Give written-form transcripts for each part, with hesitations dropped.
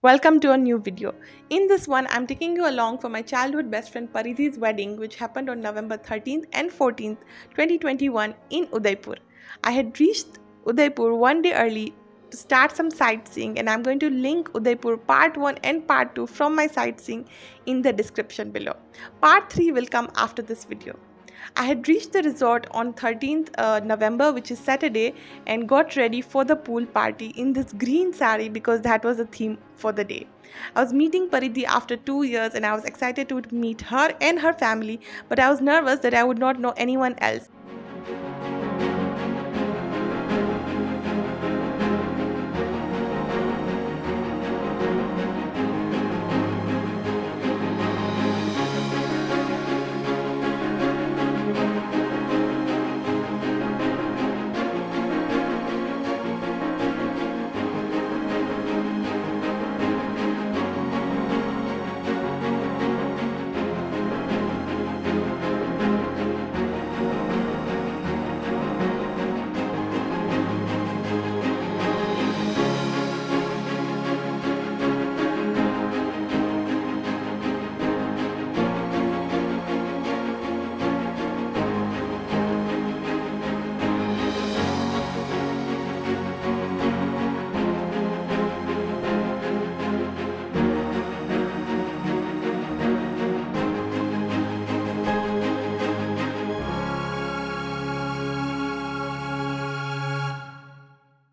Welcome to a new video. In this one, I'm taking you along for my childhood best friend Paridhi's wedding, which happened on November 13th and 14th, 2021 in Udaipur. I had reached Udaipur one day early to start some sightseeing, and I'm going to link Udaipur part 1 and part 2 from my sightseeing in the description below. Part 3 will come after this video. I had reached the resort on 13th November, which is Saturday, and got ready for the pool party in this green sari because that was the theme for the day. I was meeting Paridhi after 2 years and I was excited to meet her and her family, but I was nervous that I would not know anyone else.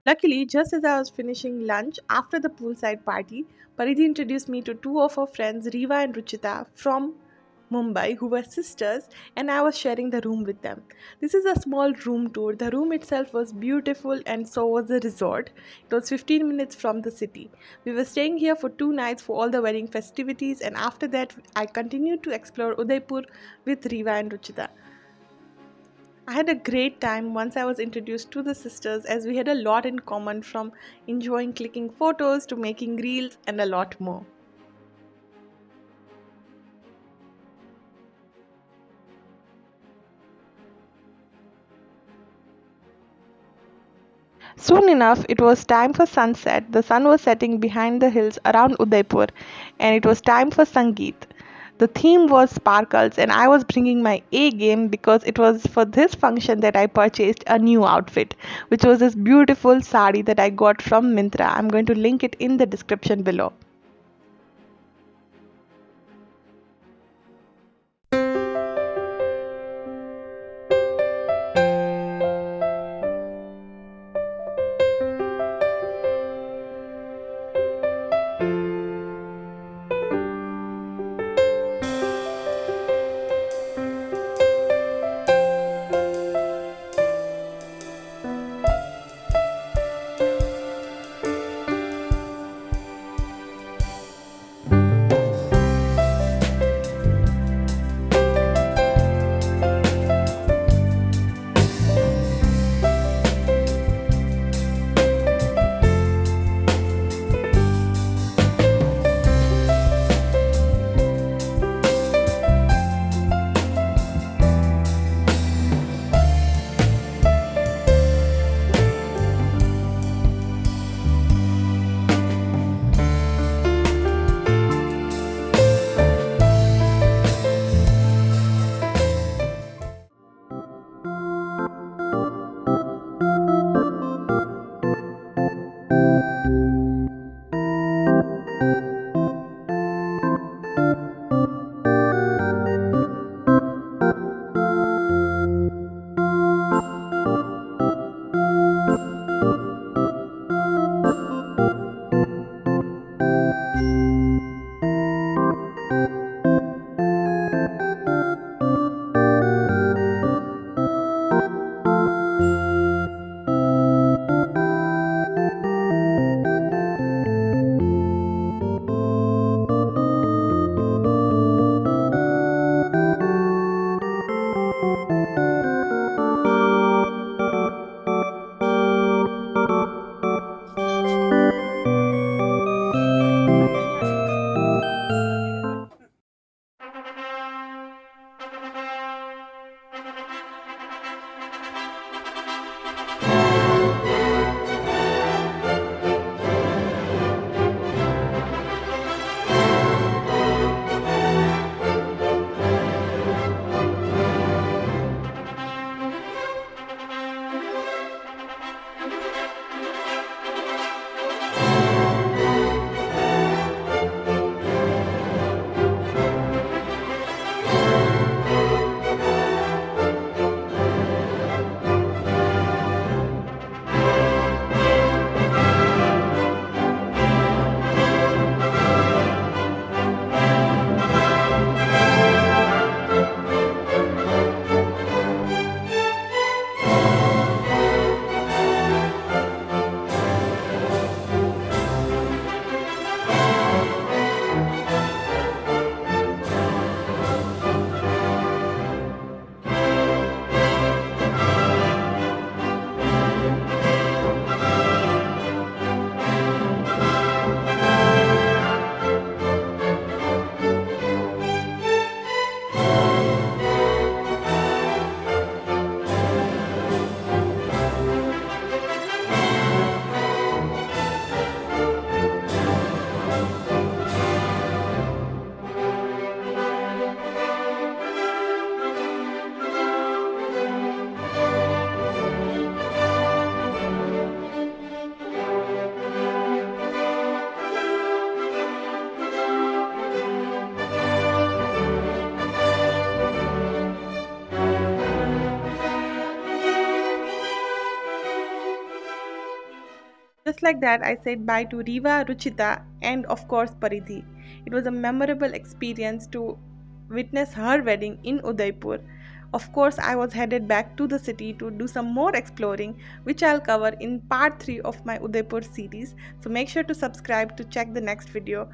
Luckily, just as I was finishing lunch after the poolside party, Paridhi introduced me to two of her friends, Riva and Ruchita, from Mumbai, who were sisters, and I was sharing the room with them. This is a small room tour. The room itself was beautiful, and so was the resort. It was 15 minutes from the city. We were staying here for 2 nights for all the wedding festivities, and after that, I continued to explore Udaipur with Riva and Ruchita. I had a great time once I was introduced to the sisters, as we had a lot in common, from enjoying clicking photos to making reels and a lot more. Soon enough, it was time for sunset. The sun was setting behind the hills around Udaipur, and it was time for Sangeet. The theme was sparkles, and I was bringing my A game because it was for this function that I purchased a new outfit, which was this beautiful sari that I got from Myntra. I'm going to link it in the description below. Just like that, I said bye to Riva, Ruchita, and of course Paridhi. It was a memorable experience to witness her wedding in Udaipur. Of course, I was headed back to the city to do some more exploring, which I'll cover in part 3 of my Udaipur series. So make sure to subscribe to check the next video.